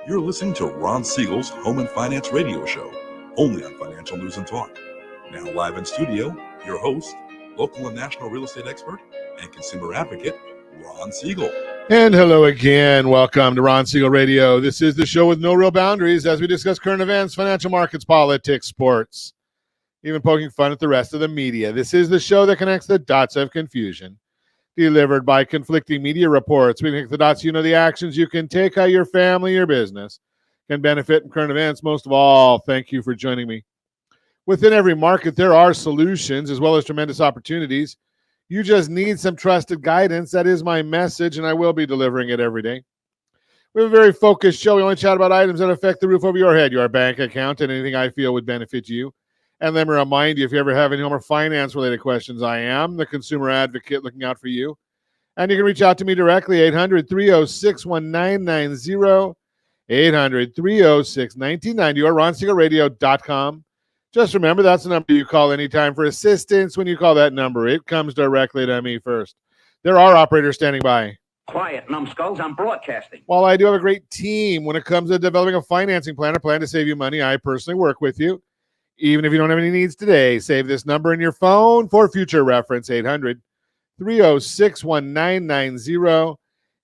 You're listening to Ron Siegel's Home and Finance Radio Show, only on Financial News and Talk. Now live in studio, your host, local and national real estate expert and consumer advocate, Ron Siegel. And hello again. Welcome to Ron Siegel Radio. This is the show with no real boundaries as we discuss current events, financial markets, politics, sports, even poking fun at the rest of the media. This is the show that connects the dots of confusion, delivered by conflicting media reports. We connect the dots, the actions you can take, how your family, your business can benefit from current events. Most of all, thank you for joining me. Within every market, there are solutions as well as tremendous opportunities. You just need some trusted guidance. That is my message, and I will be delivering it every day. We have a very focused show. We only chat about items that affect the roof over your head, your bank account, and anything I feel would benefit you. And let me remind you, if you ever have any home or finance-related questions, I am the consumer advocate looking out for you. And you can reach out to me directly, 800-306-1990, 800-306-1990, or ronsiegelradio.com. Just remember, that's the number you call anytime for assistance. When you call that number, it comes directly to me first. There are operators standing by. Quiet, numbskulls, I'm broadcasting. While I do have a great team when it comes to developing a financing plan or plan to save you money, I personally work with you. Even if you don't have any needs today, save this number in your phone for future reference, 800-306-1990,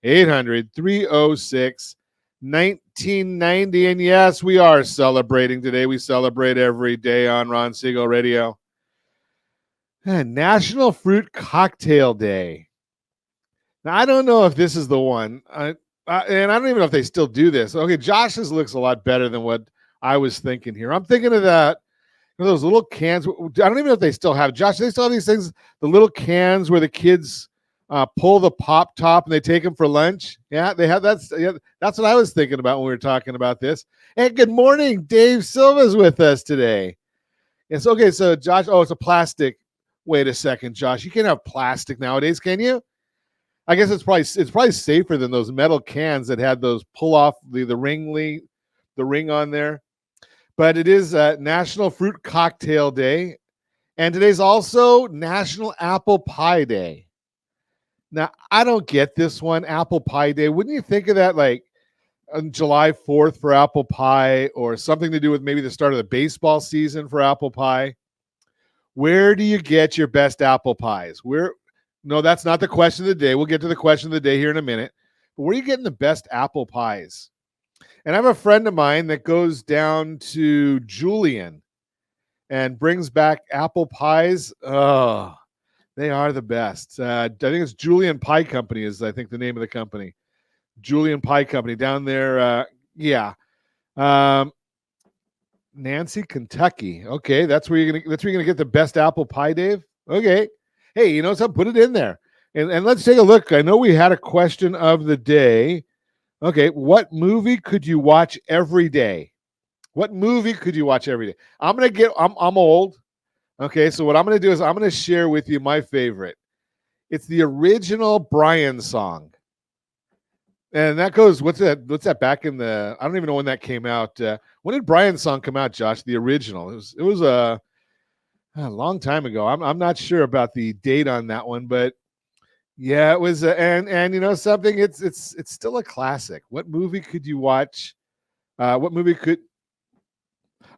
800-306-1990. And yes, we are celebrating today. We celebrate every day on Ron Siegel Radio. National Fruit Cocktail Day. Now, I don't know if this is the one, and I don't even know if they still do this. Okay, Josh's looks a lot better than what I was thinking here. I'm thinking of that. Those little cans. I don't even know if they still have. Josh, they still have these things, the little cans where the kids pull the pop top and they take them for lunch. Yeah, they have. That's what I was thinking about when we were talking about this. And good morning, Dave Silva's with us today. Yes, okay, so Josh, it's a plastic. Wait a second, Josh. You can't have plastic nowadays, can you? I guess it's probably safer than those metal cans that had those pull off the ring on there. But it is National Fruit Cocktail Day, and today's also National Apple Pie Day. Now, I don't get this one, Apple Pie Day. Wouldn't you think of that like on July 4th for apple pie, or something to do with maybe the start of the baseball season for apple pie? Where do you get your best apple pies? No, that's not the question of the day. We'll get to the question of the day here in a minute. But where are you getting the best apple pies? And I have a friend of mine that goes down to Julian and brings back apple pies. Oh, they are the best. I think it's Julian Pie Company is, I think, the name of the company. Julian Pie Company down there. Nancy, Kentucky. Okay, that's where you're gonna get the best apple pie, Dave. Okay. Hey, you know something? Put it in there. And let's take a look. I know we had a question of the day. Okay, what movie could you watch every day? What movie could you watch every day? I'm old. Okay, so what I'm gonna do is I'm gonna share with you my favorite. It's the original Brian song. And that goes, what's that back in the, I don't even know when that came out. When did Brian's song come out, Josh? The original. It was a long time ago. I'm not sure about the date on that one, but yeah, it was, and you know something, it's still a classic. What movie could you watch? I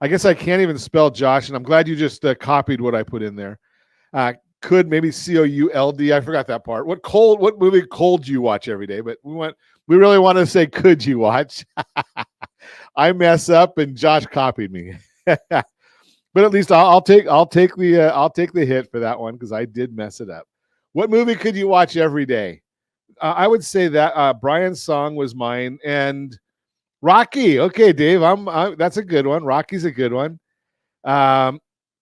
guess I can't even spell, Josh, and I'm glad you just copied what I put in there. Could maybe Could. I forgot that part. What movie could you watch every day? But we really want to say could you watch? I mess up and Josh copied me. But at least I'll take the hit for that one because I did mess it up. What movie could you watch every day? I would say that Brian's song was mine, and Rocky. Okay, Dave, that's a good one. Rocky's a good one.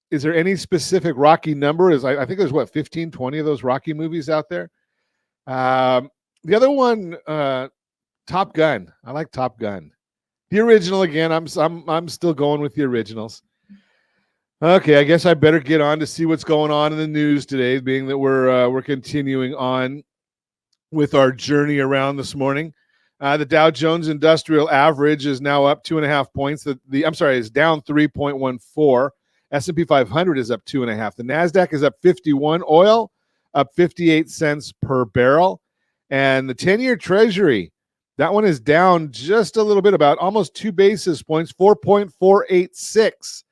Is there any specific Rocky number? I think there's 15, 20 of those Rocky movies out there. The other one, Top Gun. I like Top Gun. The original again. I'm still going with the originals. Okay, I guess I better get on to see what's going on in the news today, being that we're continuing on with our journey around this morning. The Dow Jones Industrial Average is now up 2.5 points. Is down 3.14. S&P 500 is up 2.5. The NASDAQ is up 51. Oil up 58 cents per barrel. And the 10-year Treasury That one is down just a little bit, about almost 2 basis points, 4.486.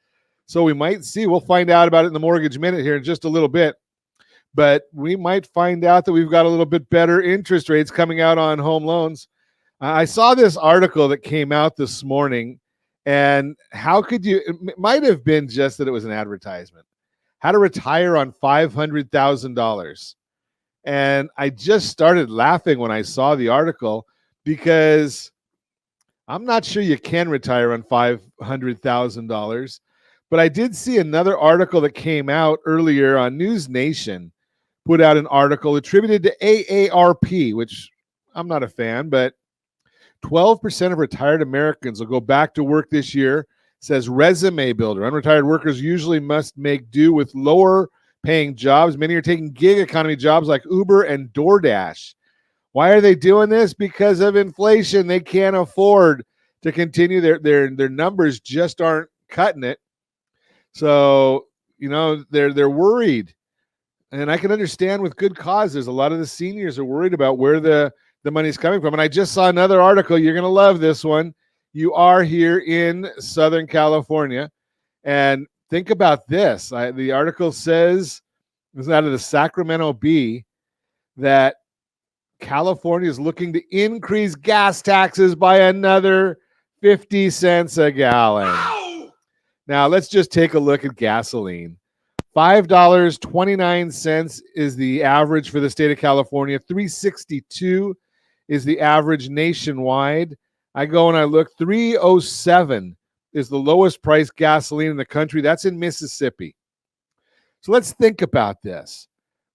So we might see, we'll find out about it in the Mortgage Minute here in just a little bit. But we might find out that we've got a little bit better interest rates coming out on home loans. I saw this article that came out this morning, and how could you, it might have been just that it was an advertisement, how to retire on $500,000. And I just started laughing when I saw the article, because I'm not sure you can retire on $500,000. But I did see another article that came out earlier on News Nation, put out an article attributed to AARP, which I'm not a fan, but 12% of retired Americans will go back to work this year, says Resume Builder. Unretired workers usually must make do with lower paying jobs. Many are taking gig economy jobs like Uber and DoorDash. Why are they doing this? Because of inflation. They can't afford to continue. Their numbers just aren't cutting it. So, they're worried. And I can understand with good causes. A lot of the seniors are worried about where the money's coming from. And I just saw another article. You're going to love this one. You are here in Southern California. And think about this. The article says, this is out of the Sacramento Bee, that California is looking to increase gas taxes by another 50 cents a gallon. Ow! Now, let's just take a look at gasoline. $5.29 is the average for the state of California. $3.62 is the average nationwide. I go and I look, $3.07 is the lowest priced gasoline in the country. That's in Mississippi. So let's think about this.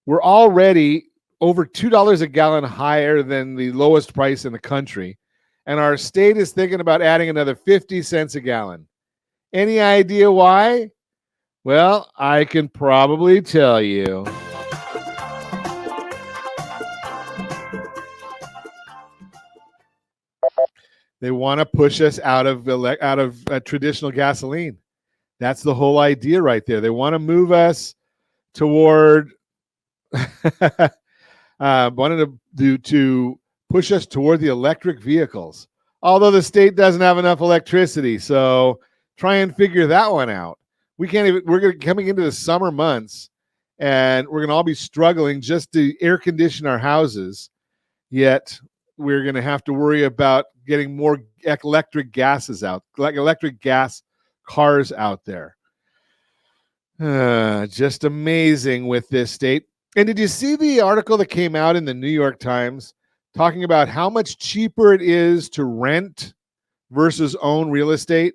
We're already over $2 a gallon higher than the lowest price in the country, and our state is thinking about adding another 50 cents a gallon. Any idea why? Well, I can probably tell you. They want to push us out of traditional gasoline. That's the whole idea right there. They want to move us toward wanted to push us toward the electric vehicles. Although the state doesn't have enough electricity, so try and figure that one out. We're coming into the summer months, and we're going to all be struggling just to air condition our houses. Yet we're going to have to worry about getting more electric gases out, like electric gas cars out there. Just amazing with this state. And did you see the article that came out in the New York Times talking about how much cheaper it is to rent versus own real estate?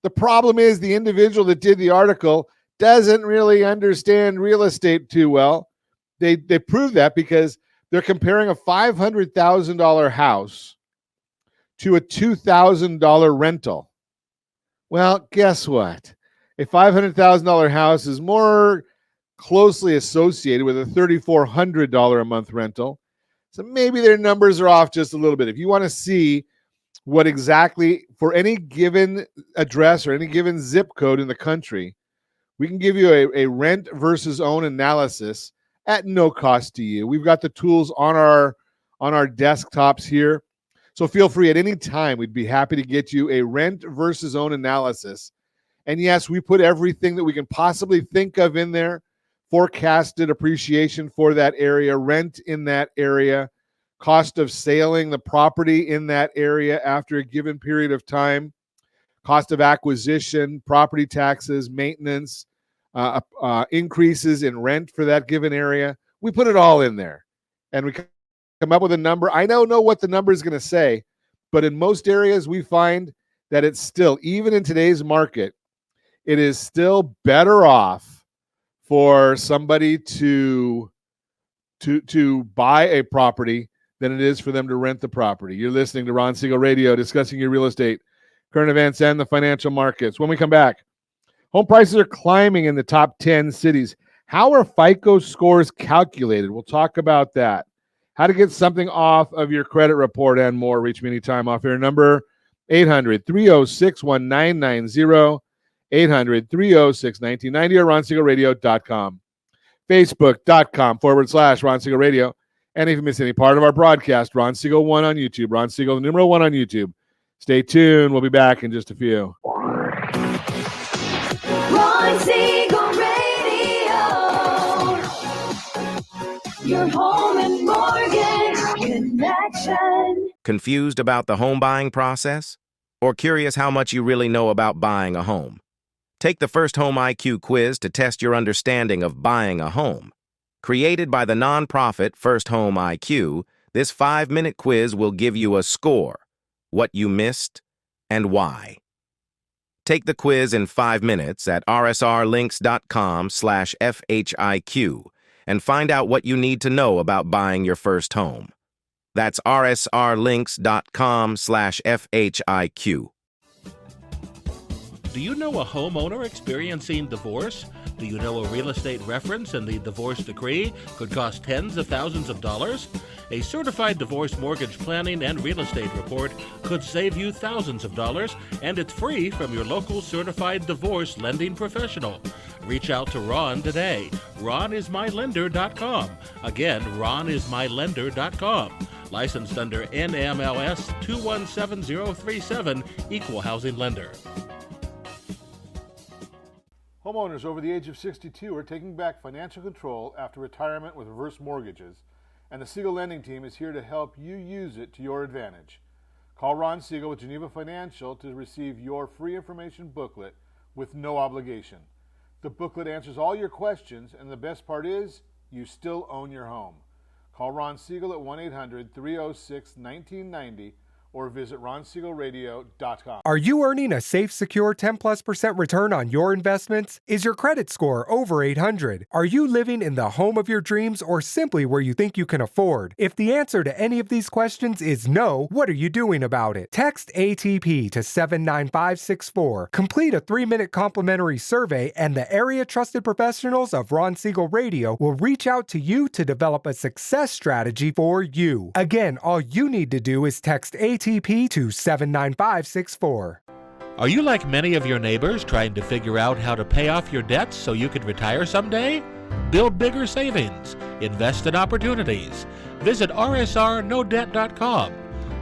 The problem is the individual that did the article doesn't really understand real estate too well. They prove that because they're comparing a $500,000 house to a $2,000 rental. Well, guess what? A $500,000 house is more closely associated with a $3,400 a month rental. So maybe their numbers are off just a little bit. If you want to see what exactly for any given address or any given zip code in the country, we can give you a rent versus own analysis at no cost to you. We've got the tools on our desktops here. So feel free at any time. We'd be happy to get you a rent versus own analysis. And yes, we put everything that we can possibly think of in there. Forecasted appreciation for that area, rent in that area, cost of selling the property in that area after a given period of time, cost of acquisition, property taxes, maintenance, increases in rent for that given area. We put it all in there, and we come up with a number. I don't know what the number is going to say, but in most areas we find that it's still, even in today's market, it is still better off for somebody to buy a property than it is for them to rent the property. You're listening to Ron Siegel Radio, discussing your real estate, current events, and the financial markets. When we come back, home prices are climbing in the top 10 cities. How are FICO scores calculated? We'll talk about that. How to get something off of your credit report and more. Reach me anytime off air. Number 800-306-1990. 800-306-1990 or RonSiegelRadio.com. Facebook.com/Ron Siegel Radio. And if you miss any part of our broadcast, Ron Siegel 1 on YouTube. Ron Siegel, the numero 1 on YouTube. Stay tuned. We'll be back in just a few. Ron Siegel Radio, your home and mortgage connection. Confused about the home buying process? Or curious how much you really know about buying a home? Take the First Home IQ quiz to test your understanding of buying a home. Created by the nonprofit First Home IQ, this 5-minute quiz will give you a score, what you missed, and why. Take the quiz in 5 minutes at rsrlinks.com/FHIQ and find out what you need to know about buying your first home. That's rsrlinks.com/FHIQ. Do you know a homeowner experiencing divorce? Do you know a real estate reference and the divorce decree could cost tens of thousands of dollars? A certified divorce mortgage planning and real estate report could save you thousands of dollars, and it's free from your local certified divorce lending professional. Reach out to Ron today. RonIsMyLender.com. Again, RonIsMyLender.com. Licensed under NMLS 217037, Equal Housing Lender. Homeowners over the age of 62 are taking back financial control after retirement with reverse mortgages, and the Siegel Lending Team is here to help you use it to your advantage. Call Ron Siegel with Geneva Financial to receive your free information booklet with no obligation. The booklet answers all your questions, and the best part is, you still own your home. Call Ron Siegel at 1-800-306-1990 or visit ronsiegelradio.com. Are you earning a safe, secure 10+% return on your investments? Is your credit score over 800? Are you living in the home of your dreams or simply where you think you can afford? If the answer to any of these questions is no, what are you doing about it? Text ATP to 79564. Complete a 3-minute complimentary survey, and the area trusted professionals of Ron Siegel Radio will reach out to you to develop a success strategy for you. Again, all you need to do is text ATP to 79564. Are you like many of your neighbors trying to figure out how to pay off your debts so you could retire someday? Build bigger savings. Invest in opportunities. Visit rsrnodebt.com.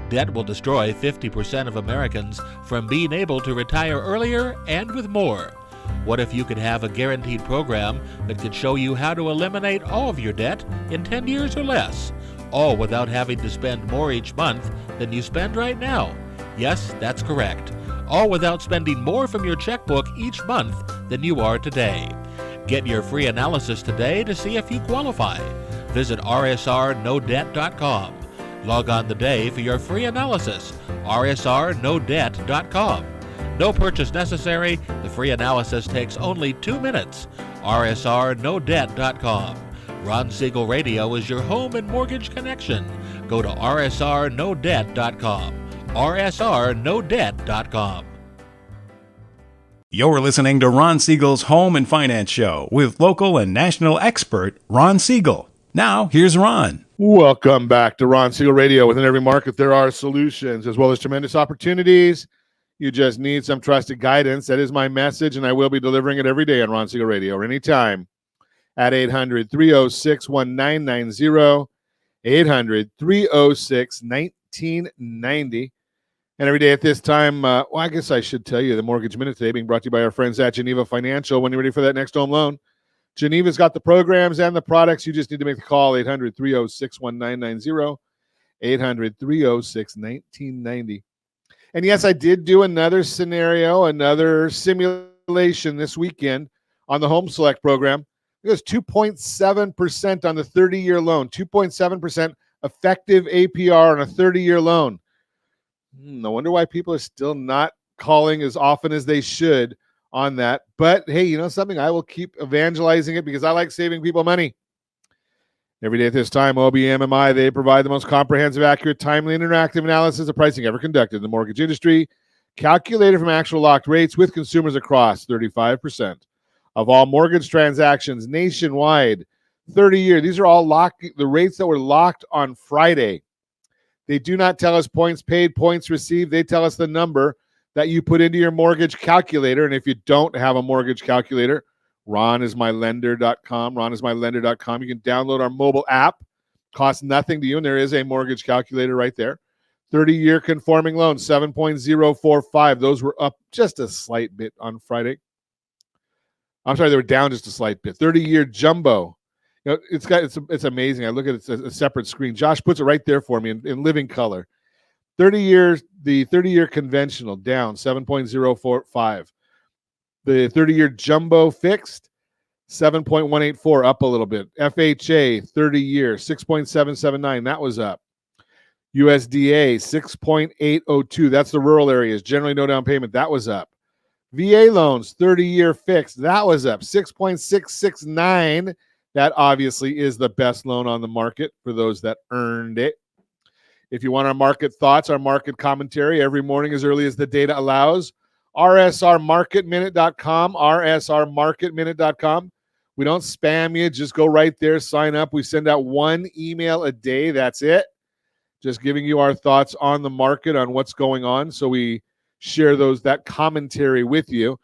Debt will destroy 50% of Americans from being able to retire earlier and with more. What if you could have a guaranteed program that could show you how to eliminate all of your debt in 10 years or less? All without having to spend more each month than you spend right now. Yes, that's correct. All without spending more from your checkbook each month than you are today. Get your free analysis today to see if you qualify. Visit rsrnodebt.com. Log on today for your free analysis. rsrnodebt.com. No purchase necessary. The free analysis takes only 2 minutes. rsrnodebt.com. Ron Siegel Radio is your home and mortgage connection. Go to rsrnodebt.com. rsrnodebt.com. You're listening to Ron Siegel's Home and Finance Show with local and national expert Ron Siegel. Now, here's Ron. Welcome back to Ron Siegel Radio. Within every market, there are solutions as well as tremendous opportunities. You just need some trusted guidance. That is my message, and I will be delivering it every day on Ron Siegel Radio or anytime at 800-306-1990, 800-306-1990. And every day at this time, I guess I should tell you, the Mortgage Minute today being brought to you by our friends at Geneva Financial. When you're ready for that next home loan, Geneva's got the programs and the products. You just need to make the call, 800-306-1990, 800-306-1990. And yes, I did do another scenario, another simulation this weekend on the Home Select program. It was 2.7% on the 30-year loan, 2.7% effective APR on a 30-year loan. No wonder why people are still not calling as often as they should on that. But hey, you know something? I will keep evangelizing it because I like saving people money. Every day at this time, OBMMI, they provide the most comprehensive, accurate, timely, and interactive analysis of pricing ever conducted in the mortgage industry, calculated from actual locked rates with consumers across 35% of all mortgage transactions nationwide, 30-year. These are all the rates that were locked on Friday. They do not tell us points paid, points received. They tell us the number that you put into your mortgage calculator. And if you don't have a mortgage calculator, ronismylender.com, ronismylender.com. You can download our mobile app costs nothing to you, and there is a mortgage calculator right there. 30-year conforming loan, 7.045. Those were up just a slight bit on Friday. I'm sorry, they were down just a slight bit. 30-year jumbo. You know, it's amazing. I look at it as a separate screen. Josh puts it right there for me in living color. 30 years, the 30-year conventional down 7.045. The 30-year jumbo fixed 7.184, up a little bit. FHA 30-year 6.779, that was up. USDA 6.802, that's the rural areas, generally no down payment, that was up. VA loans 30-year fixed, that was up 6.669. That obviously is the best loan on the market for those that earned it. If you want our market thoughts, our market commentary every morning as early as the data allows, rsrmarketminute.com, rsrmarketminute.com. We don't spam you. Just go right there, sign up. We send out one email a day. That's it. Just giving you our thoughts on the market, on what's going on. So we share that commentary with you.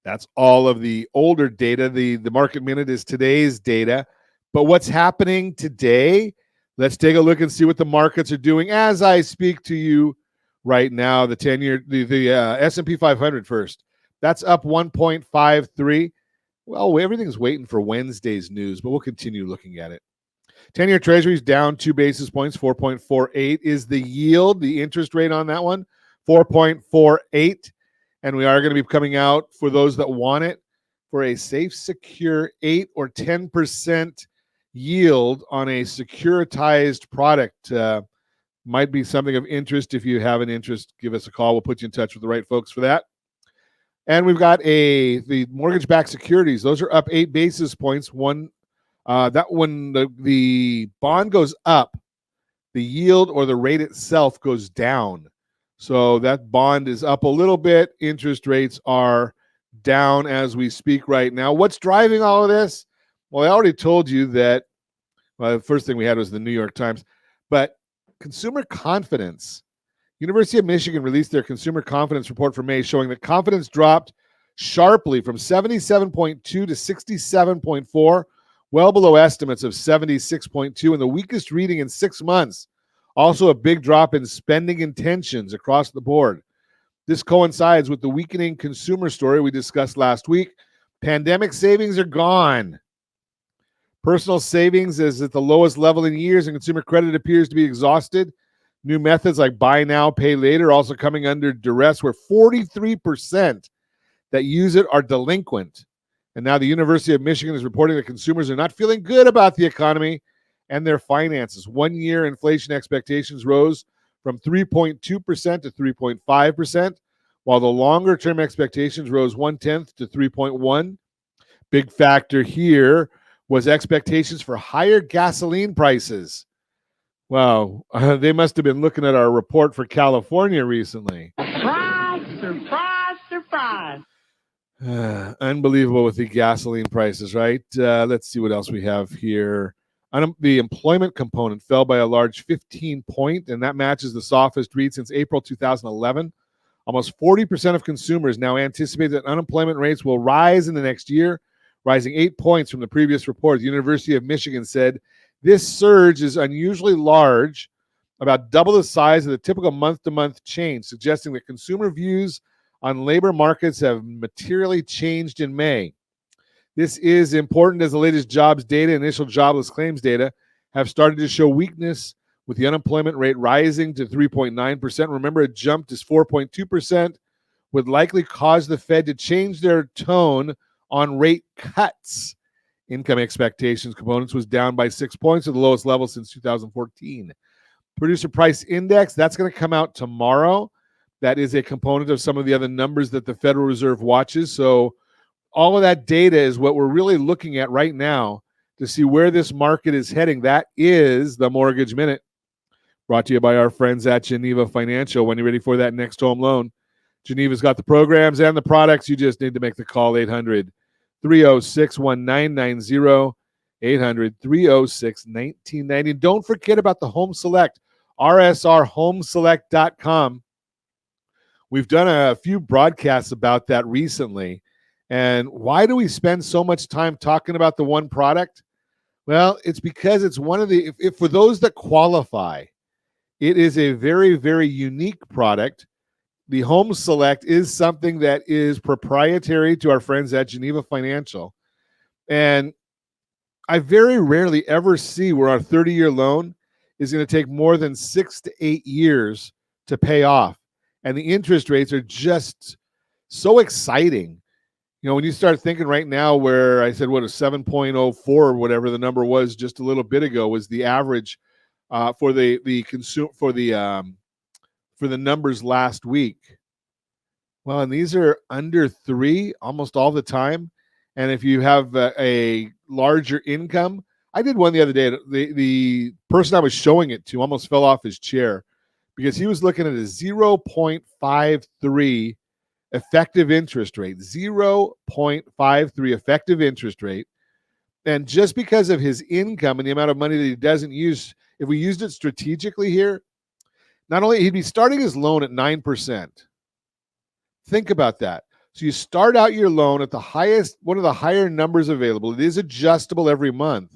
That's all of the older data. The Market Minute is today's data. But what's happening today? Let's take a look and see what the markets are doing as I speak to you right now. The 10-year, the S&P 500 first. That's up 1.53. Well, everything's waiting for Wednesday's news, but we'll continue looking at it. 10-year Treasury's down 2 basis points, 4.48 is the yield, the interest rate on that one, 4.48. And we are going to be coming out, for those that want it, for a safe, secure 8 or 10% yield on a securitized product. Might be something of interest. If you have an interest, give us a call. We'll put you in touch with the right folks for that. And we've got the mortgage-backed securities. Those are up 8 basis points. That when the bond goes up, the yield or the rate itself goes down. So that bond is up a little bit. Interest rates are down as we speak right now. What's driving all of this? Well, I already told you that, well, the first thing we had was the New York Times, but consumer confidence. University of Michigan released their consumer confidence report for May, showing that confidence dropped sharply from 77.2 to 67.4, well below estimates of 76.2, and the weakest reading in 6 months. Also a big drop in spending intentions across the board. This coincides with the weakening consumer story we discussed last week. Pandemic savings are gone. Personal savings is at the lowest level in years, and consumer credit appears to be exhausted. New methods like buy now, pay later also coming under duress, where 43% that use it are delinquent. And now the University of Michigan is reporting that consumers are not feeling good about the economy and their finances. 1 year inflation expectations rose from 3.2% to 3.5%, while the longer-term expectations rose 0.1 to 3.1. Big factor here was expectations for higher gasoline prices. Wow, they must have been looking at our report for California recently. Surprise, surprise, surprise. Unbelievable with the gasoline prices, right? Let's see what else we have here. The employment component fell by a large 15-point, and that matches the softest read since April 2011. Almost 40% of consumers now anticipate that unemployment rates will rise in the next year, rising 8 points from the previous report. The University of Michigan said this surge is unusually large, about double the size of the typical month-to-month change, suggesting that consumer views on labor markets have materially changed in May. This is important as the latest jobs data, initial jobless claims data, have started to show weakness, with the unemployment rate rising to 3.9%. Remember, it jumped to 4.2%, would likely cause the Fed to change their tone on rate cuts. Income expectations components was down by 6 points, to the lowest level since 2014. Producer price index, that's going to come out tomorrow. That is a component of some of the other numbers that the Federal Reserve watches. So all of that data is what we're really looking at right now to see where this market is heading. That is the Mortgage Minute, brought to you by our friends at Geneva Financial. When you're ready for that next home loan, Geneva's got the programs and the products. You just need to make the call. 800-306-1990, 800-306-1990. Don't forget about the Home Select, rsrhomeselect.com. We've done a few broadcasts about that recently. And why do we spend so much time talking about the one product? Well, it's because it's one of the, if for those that qualify, it is a very, very unique product. The Home Select is something that is proprietary to our friends at Geneva Financial. And I very rarely ever see where our 30-year loan is going to take more than 6 to 8 years to pay off. And the interest rates are just so exciting. You know, when you start thinking right now where I said what a 7.04 or whatever the number was just a little bit ago was the average for the numbers last week. Well, and these are under 3 almost all the time. And if you have a larger income, I did one the other day. The person I was showing it to almost fell off his chair because he was looking at a 0.53 effective interest rate, 0.53 effective interest rate. And just because of his income and the amount of money that he doesn't use, if we used it strategically here, not only he'd be starting his loan at 9%. Think about that. So you start out your loan at the highest, one of the higher numbers available. It is adjustable every month.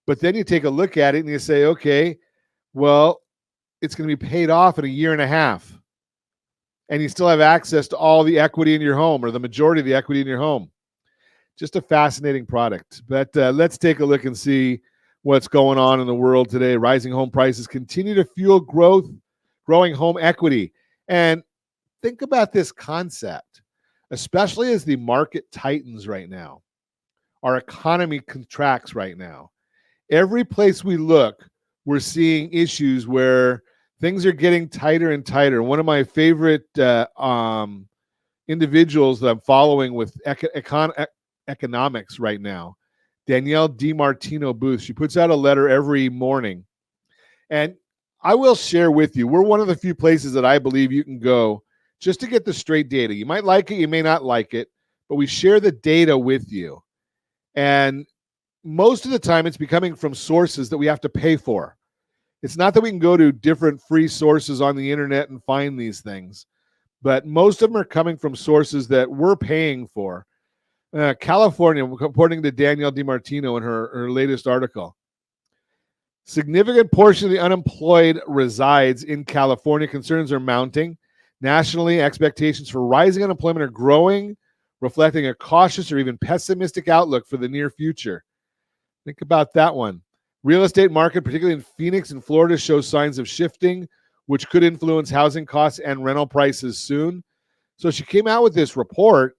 But then you take a look at it and you say, okay, well, it's going to be paid off in a year and a half. And you still have access to all the equity in your home or the majority of the equity in your home. Just a fascinating product. But let's take a look and see what's going on in the world today. Rising home prices continue to fuel growth, growing home equity. And think about this concept, especially as the market tightens right now. Our economy contracts right now. Every place we look, we're seeing issues where things are getting tighter and tighter. One of my favorite individuals that I'm following with economics right now, Danielle DiMartino Booth, she puts out a letter every morning. And I will share with you, we're one of the few places that I believe you can go just to get the straight data. You might like it, you may not like it, but we share the data with you. And most of the time it's becoming from sources that we have to pay for. It's not that we can go to different free sources on the internet and find these things, but most of them are coming from sources that we're paying for. California, according to Danielle DiMartino in her latest article, significant portion of the unemployed resides in California. Concerns are mounting. Nationally, expectations for rising unemployment are growing, reflecting a cautious or even pessimistic outlook for the near future. Think about that one. Real estate market, particularly in Phoenix and Florida, shows signs of shifting, which could influence housing costs and rental prices soon. So she came out with this report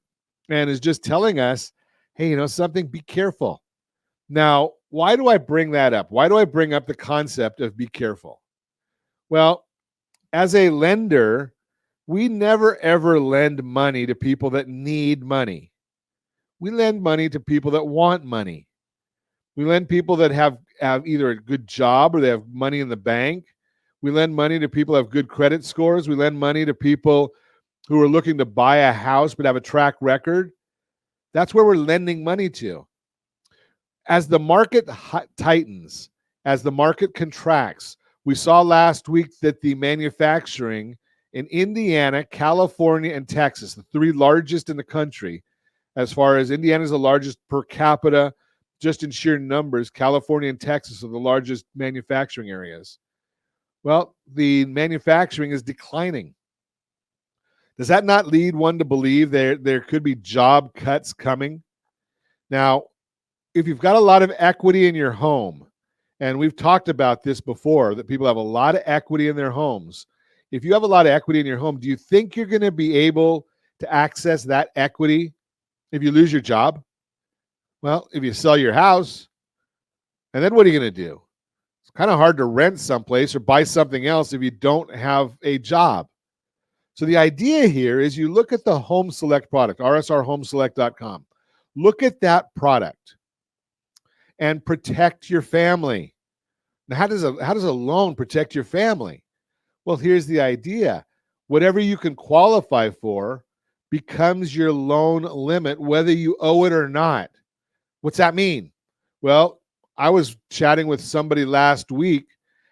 and is just telling us, hey, you know something, be careful. Now, why do I bring that up? Why do I bring up the concept of be careful? Well, as a lender, we never ever lend money to people that need money. We lend money to people that want money. We lend people that have either a good job or they have money in the bank. We lend money to people who have good credit scores. We lend money to people who are looking to buy a house but have a track record. That's where we're lending money to. As the market tightens, as the market contracts, we saw last week that the manufacturing in Indiana, California, and Texas, the 3 largest in the country, as far as Indiana is the largest per capita, just in sheer numbers, California and Texas are the largest manufacturing areas. Well, the manufacturing is declining. Does that not lead one to believe there could be job cuts coming? Now, if you've got a lot of equity in your home, and we've talked about this before, that people have a lot of equity in their homes. If you have a lot of equity in your home, do you think you're going to be able to access that equity if you lose your job? Well, if you sell your house, and then what are you going to do? It's kind of hard to rent someplace or buy something else if you don't have a job. So the idea here is you look at the Home Select product, rsrhomeselect.com. Look at that product and protect your family. Now, how does a loan protect your family? Well, here's the idea. Whatever you can qualify for becomes your loan limit, whether you owe it or not. What's that mean? Well, I was chatting with somebody last week,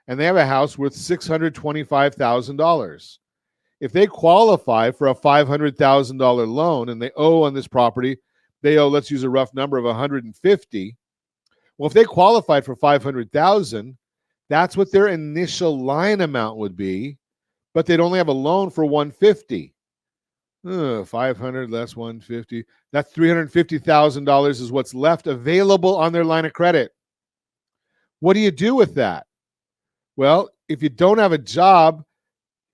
and they have a house worth $625,000. If they qualify for a $500,000 loan and they owe on this property, they owe, let's use a rough number of $150,000. Well, if they qualified for $500,000, that's what their initial line amount would be, but they'd only have a loan for $150,000. 500 less 150. That's $350,000 is what's left available on their line of credit. What do you do with that? Well, if you don't have a job,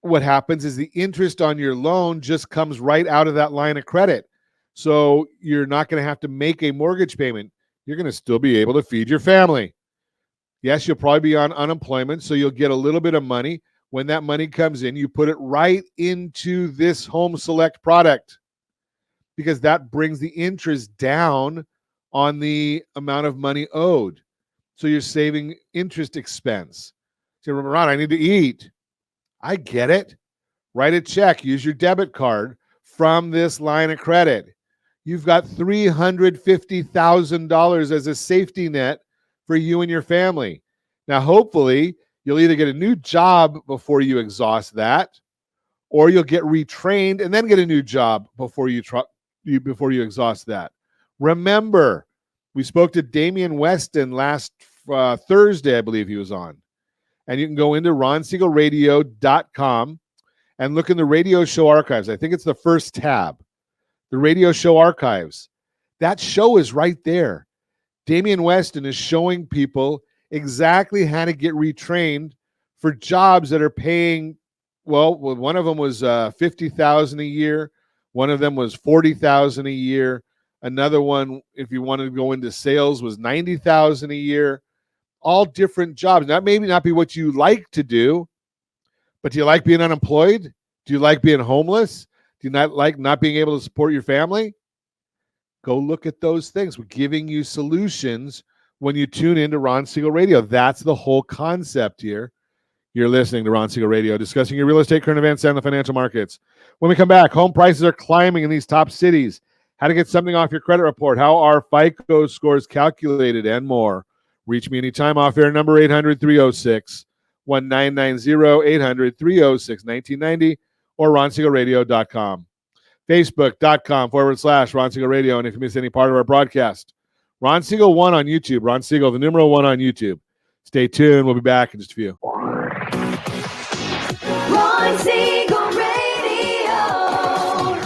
what happens is the interest on your loan just comes right out of that line of credit. So you're not going to have to make a mortgage payment. You're going to still be able to feed your family. Yes, you'll probably be on unemployment, so you'll get a little bit of money. When that money comes in, you put it right into this Home Select product because that brings the interest down on the amount of money owed. So you're saving interest expense. So Ron, I need to eat. I get it. Write a check. Use your debit card from this line of credit. You've got $350,000 as a safety net for you and your family. Now, hopefully, you'll either get a new job before you exhaust that, or you'll get retrained and then get a new job before you exhaust that. Remember, we spoke to Damian Weston last Thursday, I believe he was on. And you can go into RonSiegelRadio.com and look in the radio show archives. I think it's the first tab, the radio show archives. That show is right there. Damian Weston is showing people exactly how to get retrained for jobs that are paying, well, one of them was $50,000 a year. One of them was $40,000 a year. Another one, if you wanted to go into sales, was $90,000 a year. All different jobs. That may not be what you like to do, but do you like being unemployed? Do you like being homeless? Do you not like not being able to support your family? Go look at those things. We're giving you solutions when you tune into Ron Siegel Radio. That's the whole concept here. You're listening to Ron Siegel Radio, discussing your real estate, current events, and the financial markets. When we come back, home prices are climbing in these top cities. How to get something off your credit report, how are FICO scores calculated, and more. Reach me anytime off air, number 800-306-1990, 800-306-1990, or RonSiegelRadio.com. Facebook.com/Ron Siegel Radio. And if you miss any part of our broadcast, Ron Siegel 1 on YouTube. Ron Siegel, the numeral 1 on YouTube. Stay tuned. We'll be back in just a few. Ron Siegel Radio.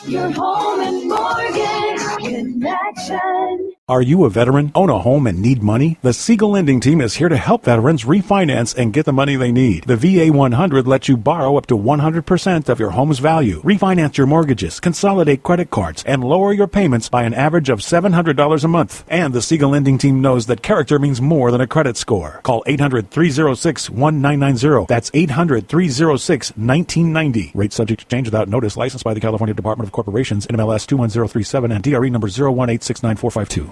Your home and mortgage connection. Are you a veteran, own a home, and need money? The Siegel Lending Team is here to help veterans refinance and get the money they need. The VA 100 lets you borrow up to 100% of your home's value, refinance your mortgages, consolidate credit cards, and lower your payments by an average of $700 a month. And the Siegel Lending Team knows that character means more than a credit score. Call 800-306-1990. That's 800-306-1990. Rate subject to change without notice. Licensed by the California Department of Corporations, NMLS 21037, and DRE number 018694452.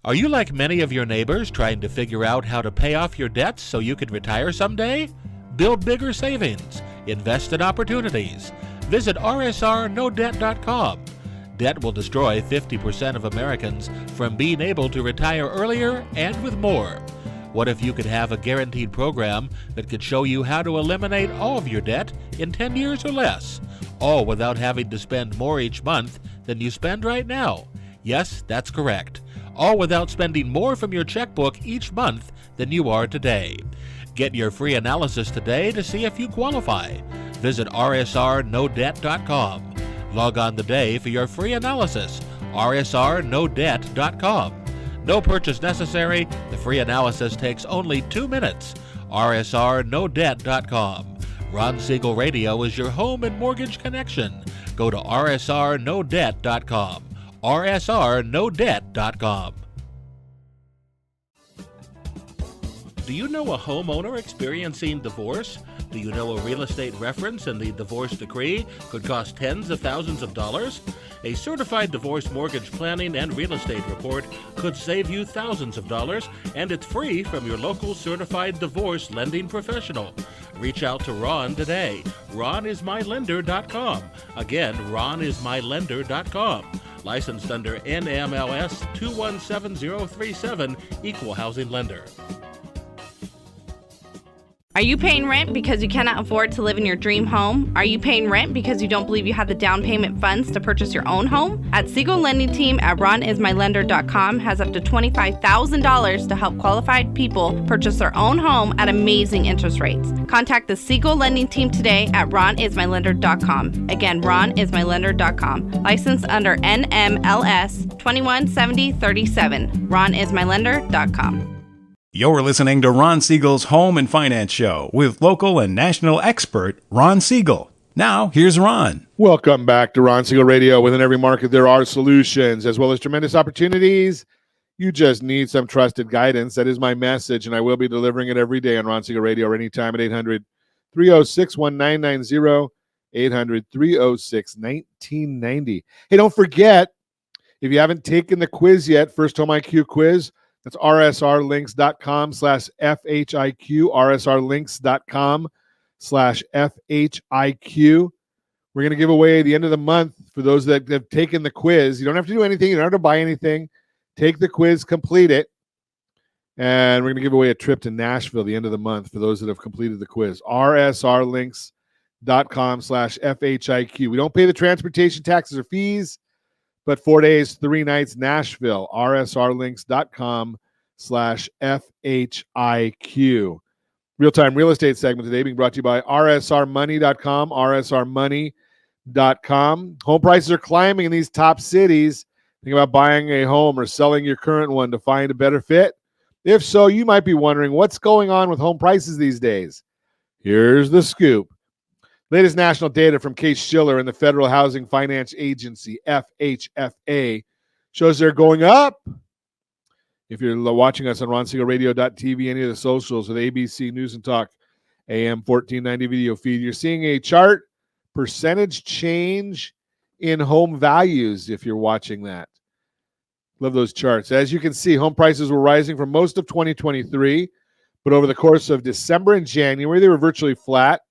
Are you like many of your neighbors trying to figure out how to pay off your debts so you could retire someday? Build bigger savings. Invest in opportunities. Visit rsrnodebt.com. Debt will destroy 50% of Americans from being able to retire earlier and with more. What if you could have a guaranteed program that could show you how to eliminate all of your debt in 10 years or less, all without having to spend more each month than you spend right now? Yes, that's correct. All without spending more from your checkbook each month than you are today. Get your free analysis today to see if you qualify. Visit rsrnodebt.com. Log on today for your free analysis. rsrnodebt.com. No purchase necessary. The free analysis takes only 2 minutes. rsrnodebt.com. Ron Siegel Radio is your home and mortgage connection. Go to rsrnodebt.com. rsrnodebt.com. Do you know a homeowner experiencing divorce? Do you know a real estate reference and the divorce decree could cost tens of thousands of dollars? A certified divorce mortgage planning and real estate report could save you thousands of dollars, and it's free from your local certified divorce lending professional. Reach out to Ron today. RonIsMyLender.com. Again, RonIsMyLender.com. Licensed under NMLS 217037, Equal Housing Lender. Are you paying rent because you cannot afford to live in your dream home? Are you paying rent because you don't believe you have the down payment funds to purchase your own home? At Siegel Lending Team at RonIsMyLender.com has up to $25,000 to help qualified people purchase their own home at amazing interest rates. Contact the Siegel Lending Team today at RonIsMyLender.com. Again, RonIsMyLender.com. Licensed under NMLS 217037. RonIsMyLender.com. You're listening to Ron Siegel's Home and Finance Show with local and national expert Ron Siegel. Now, here's Ron. Welcome back to Ron Siegel Radio. Within every market, there are solutions as well as tremendous opportunities. You just need some trusted guidance. That is my message, and I will be delivering it every day on Ron Siegel Radio or anytime at 800-306-1990, 800-306-1990. Hey, don't forget, if you haven't taken the quiz yet, First Home IQ quiz, that's rsrlinks.com/FHIQ, rsrlinks.com/FHIQ. We're going to give away the end of the month for those that have taken the quiz. You don't have to do anything. You don't have to buy anything. Take the quiz, complete it. And we're going to give away a trip to Nashville the end of the month for those that have completed the quiz. rsrlinks.com/FHIQ. We don't pay the transportation taxes or fees. But 4 days, 3 nights, Nashville, rsrlinks.com/FHIQ. Real-time real estate segment today being brought to you by rsrmoney.com, rsrmoney.com. Home prices are climbing in these top cities. Think about buying a home or selling your current one to find a better fit? If so, you might be wondering what's going on with home prices these days. Here's the scoop. Latest national data from Case-Shiller and the Federal Housing Finance Agency, FHFA, shows they're going up. If you're watching us on RonSiegelRadio.tv, any of the socials with ABC News and Talk, AM 1490 video feed, you're seeing a chart, percentage change in home values if you're watching that. Love those charts. As you can see, home prices were rising for most of 2023, but over the course of December and January, they were virtually flat.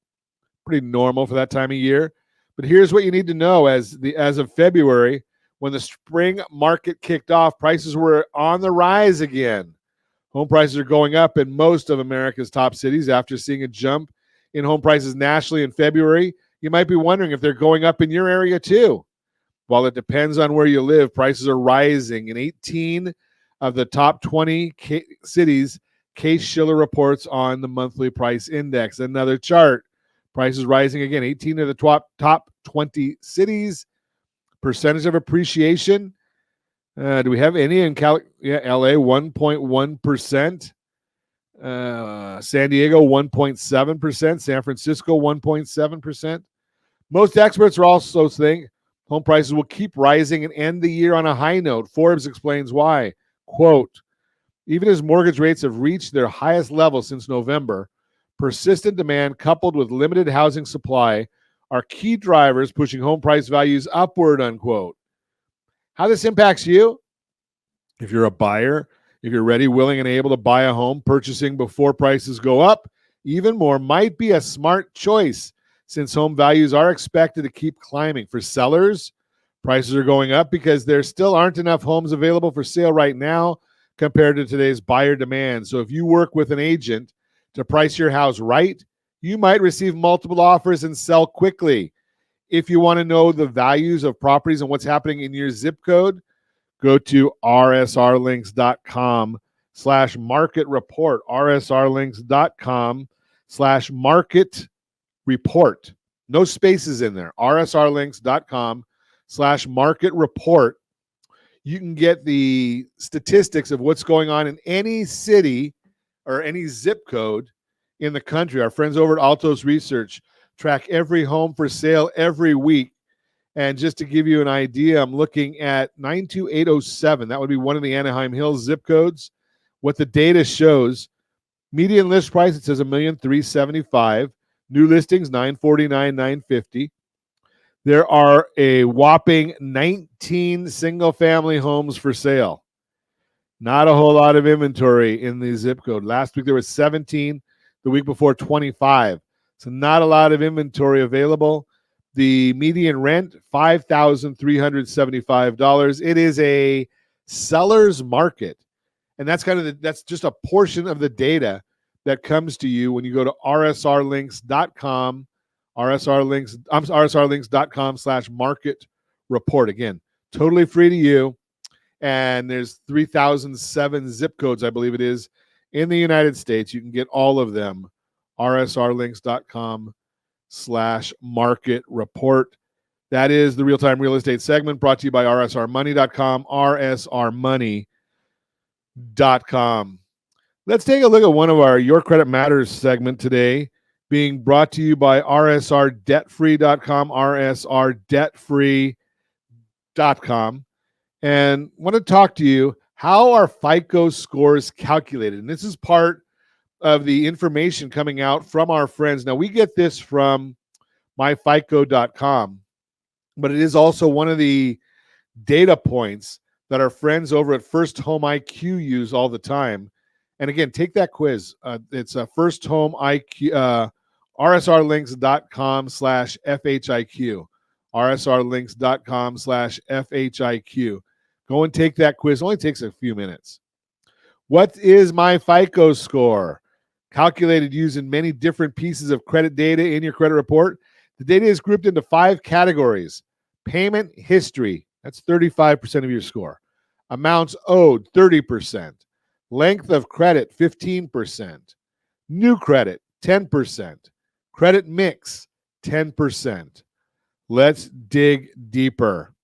Pretty normal for that time of year. But here's what you need to know as of February, when the spring market kicked off, prices were on the rise again. Home prices are going up in most of America's top cities after seeing a jump in home prices nationally in February. You might be wondering if they're going up in your area too. While it depends on where you live, prices are rising in 18 of the top 20 cities. Case-Shiller reports on the monthly price index. Another chart. Prices rising again, 18 of the top 20 cities. Percentage of appreciation. Do we have any in LA? 1.1%. San Diego, 1.7%. San Francisco, 1.7%. Most experts are also saying home prices will keep rising and end the year on a high note. Forbes explains why. Quote, even as mortgage rates have reached their highest level since November, persistent demand coupled with limited housing supply are key drivers pushing home price values upward, unquote. How this impacts you? If you're a buyer, if you're ready, willing, and able to buy a home, purchasing before prices go up even more might be a smart choice since home values are expected to keep climbing. For sellers, prices are going up because there still aren't enough homes available for sale right now compared to today's buyer demand. So if you work with an agent to price your house right, you might receive multiple offers and sell quickly. If you want to know the values of properties and what's happening in your zip code, go to rsrlinks.com/market report, rsrlinks.com/market report. No spaces in there. rsrlinks.com/market report. You can get the statistics of what's going on in any city or any zip code in the country. Our friends over at Altos Research track every home for sale every week. And just to give you an idea, I'm looking at 92807. That would be one of the Anaheim Hills zip codes. What the data shows, median list price, it says $1,375,000. New listings, $949,000, $950,000. There are a whopping 19 single-family homes for sale. Not a whole lot of inventory in the zip code. Last week there was 17, the week before 25. So not a lot of inventory available. The median rent, $5,375. It is a seller's market. And that's that's just a portion of the data that comes to you when you go to rsrlinks.com, rsrlinks.com/market report. Again, totally free to you. And there's 3,007 zip codes, I believe it is, in the United States. You can get all of them. rsrlinks.com/market report. That is the real-time real estate segment brought to you by rsrmoney.com, rsrmoney.com. Let's take a look at one of our Your Credit Matters segment today, being brought to you by rsrdebtfree.com, rsrdebtfree.com. And want to talk to you how are FICO scores calculated. And this is part of the information coming out from our friends. Now, we get this from myfico.com, but it is also one of the data points that our friends over at First Home IQ use all the time. And again, take that quiz. It's a First Home IQ, rsrlinks.com/FHIQ, rsrlinks.com/FHIQ. Go and take that quiz. It only takes a few minutes. What is my FICO score? Calculated using many different pieces of credit data in your credit report. The data is grouped into 5 categories. Payment history, that's 35% of your score. Amounts owed, 30%. Length of credit, 15%. New credit, 10%. Credit mix, 10%. Let's dig deeper.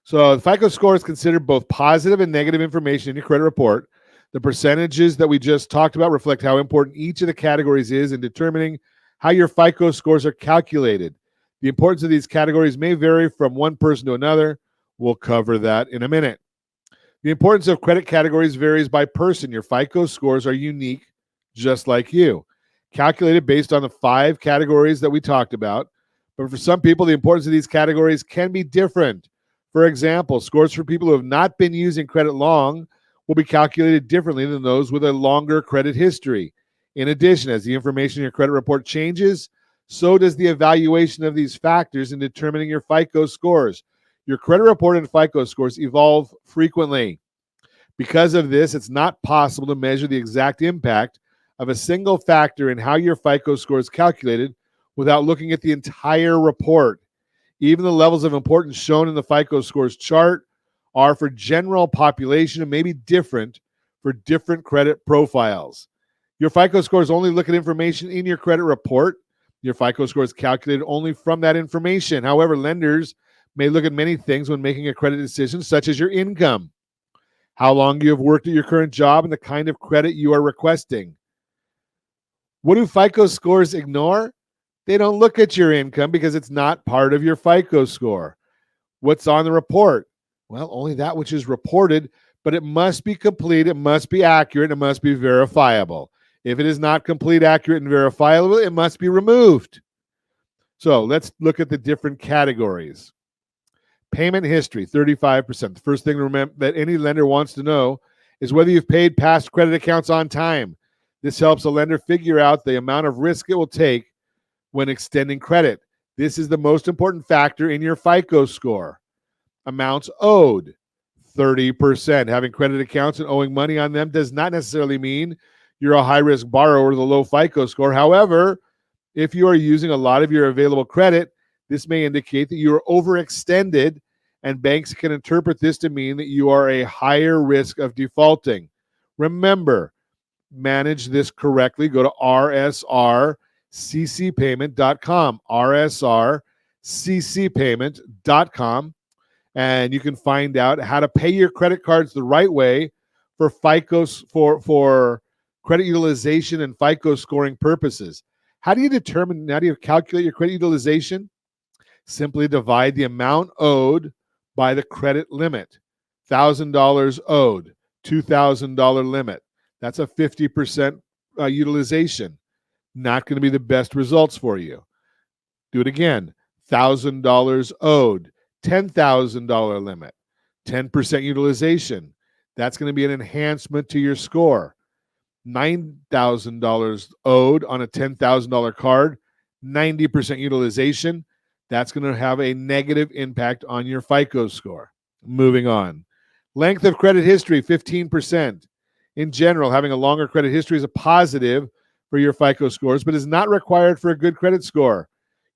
So the FICO score is considered both positive and negative information in your credit report. The percentages that we just talked about reflect how important each of the categories is in determining how your FICO scores are calculated. The importance of these categories may vary from one person to another. We'll cover that in a minute. The importance of credit categories varies by person. Your FICO scores are unique, just like you, calculated based on the 5 categories that we talked about. But for some people, the importance of these categories can be different. For example, scores for people who have not been using credit long will be calculated differently than those with a longer credit history. In addition, as the information in your credit report changes, so does the evaluation of these factors in determining your FICO scores. Your credit report and FICO scores evolve frequently. Because of this, it's not possible to measure the exact impact of a single factor in how your FICO score is calculated without looking at the entire report. Even the levels of importance shown in the FICO scores chart are for general population and may be different for different credit profiles. Your FICO scores only look at information in your credit report. Your FICO score is calculated only from that information. However, lenders may look at many things when making a credit decision, such as your income, how long you have worked at your current job, and the kind of credit you are requesting. What do FICO scores ignore? They don't look at your income because it's not part of your FICO score. What's on the report? Well, only that which is reported, but it must be complete, it must be accurate, it must be verifiable. If it is not complete, accurate, and verifiable, it must be removed. So let's look at the different categories. Payment history, 35%. The first thing to remember that any lender wants to know is whether you've paid past credit accounts on time. This helps a lender figure out the amount of risk it will take when extending credit. This is the most important factor in your FICO score. Amounts owed, 30%. Having credit accounts and owing money on them does not necessarily mean you're a high-risk borrower with a low FICO score. However, if you are using a lot of your available credit, this may indicate that you are overextended, and banks can interpret this to mean that you are a higher risk of defaulting. Remember, manage this correctly. Go to rsrccpayment.com, rsrccpayment.com, and you can find out how to pay your credit cards the right way for FICO for credit utilization and FICO scoring purposes. How do you calculate your credit utilization? Simply divide the amount owed by the credit limit. $1,000 owed, $2,000 limit. That's a 50% utilization. Not going to be the best results for you. Do it again. $1,000 owed, $10,000 limit, 10% utilization. That's going to be an enhancement to your score. $9,000 owed on a $10,000 card, 90% utilization. That's going to have a negative impact on your FICO score. Moving on. Length of credit history, 15%. In general, having a longer credit history is a positive for your FICO scores, but is not required for a good credit score.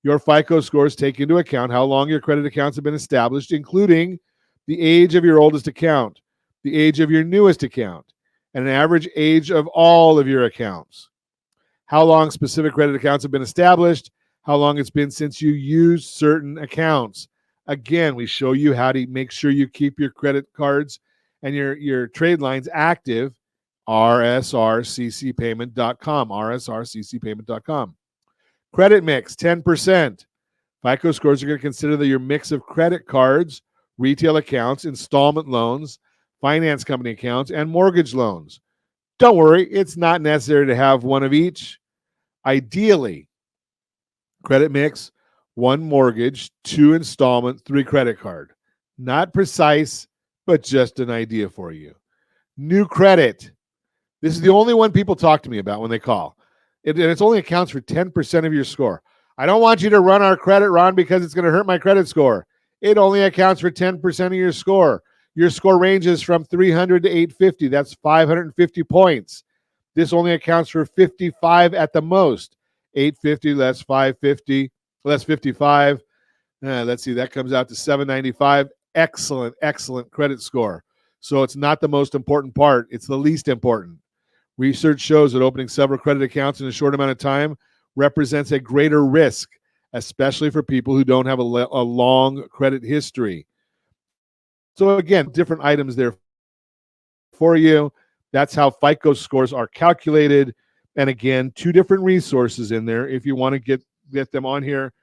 Your FICO scores take into account how long your credit accounts have been established, including the age of your oldest account, the age of your newest account, and an average age of all of your accounts. How long specific credit accounts have been established, how long it's been since you used certain accounts. Again, we show you how to make sure you keep your credit cards and your trade lines active. rsrccpayment.com, rsrccpayment.com. Credit mix, 10%. FICO scores are going to consider your mix of credit cards, retail accounts, installment loans, finance company accounts, and mortgage loans. Don't worry, it's not necessary to have one of each. Ideally, credit mix, 1 mortgage, 2 installment, 3 credit card. Not precise, but just an idea for you. New credit. This is the only one people talk to me about when they call. And it only accounts for 10% of your score. I don't want you to run our credit, Ron, because it's going to hurt my credit score. It only accounts for 10% of your score. Your score ranges from 300 to 850. That's 550 points. This only accounts for 55 at the most. 850 less 550, less 55. Let's see, that comes out to 795. Excellent credit score. So it's not the most important part. It's the least important. Research shows that opening several credit accounts in a short amount of time represents a greater risk, especially for people who don't have a long credit history. So again, different items there for you. That's how FICO scores are calculated. And again, 2 different resources in there if you want to get them on here.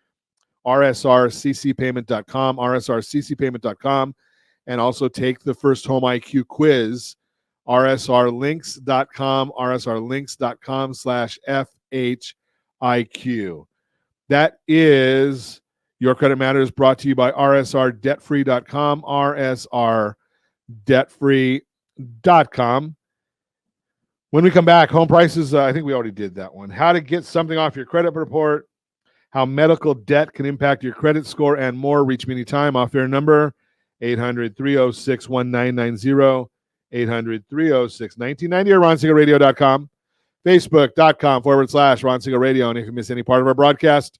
rsrccpayment.com, rsrccpayment.com, and also take the First Home IQ quiz, rsrlinks.com, rsrlinks.com/FHIQ. That is Your Credit Matters, brought to you by rsrdebtfree.com, rsrdebtfree.com. When we come back, home prices, I think we already did that one. How to get something off your credit report, how medical debt can impact your credit score, and more. Reach me anytime. Off-air number, 800-306-1990, 800-306-1990, or RonSiegelRadio.com, Facebook.com/Ron Siegel Radio. And if you miss any part of our broadcast,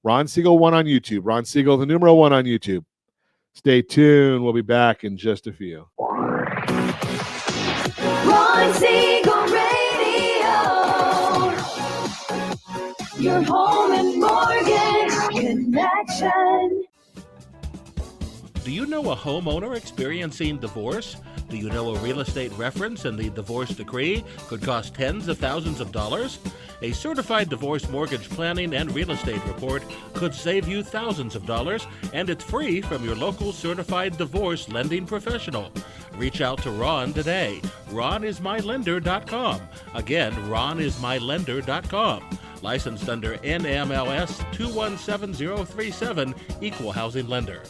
Ron Siegel 1 on YouTube. Ron Siegel, the numeral 1 on YouTube. Stay tuned. We'll be back in just a few. Ron Siegel Radio. Your home and mortgage connection. Do you know a homeowner experiencing divorce? Do you know a real estate reference and the divorce decree could cost tens of thousands of dollars? A certified divorce mortgage planning and real estate report could save you thousands of dollars, and it's free from your local certified divorce lending professional. Reach out to Ron today. RonIsMyLender.com. Again, RonIsMyLender.com. Licensed under NMLS 217037, Equal Housing Lender.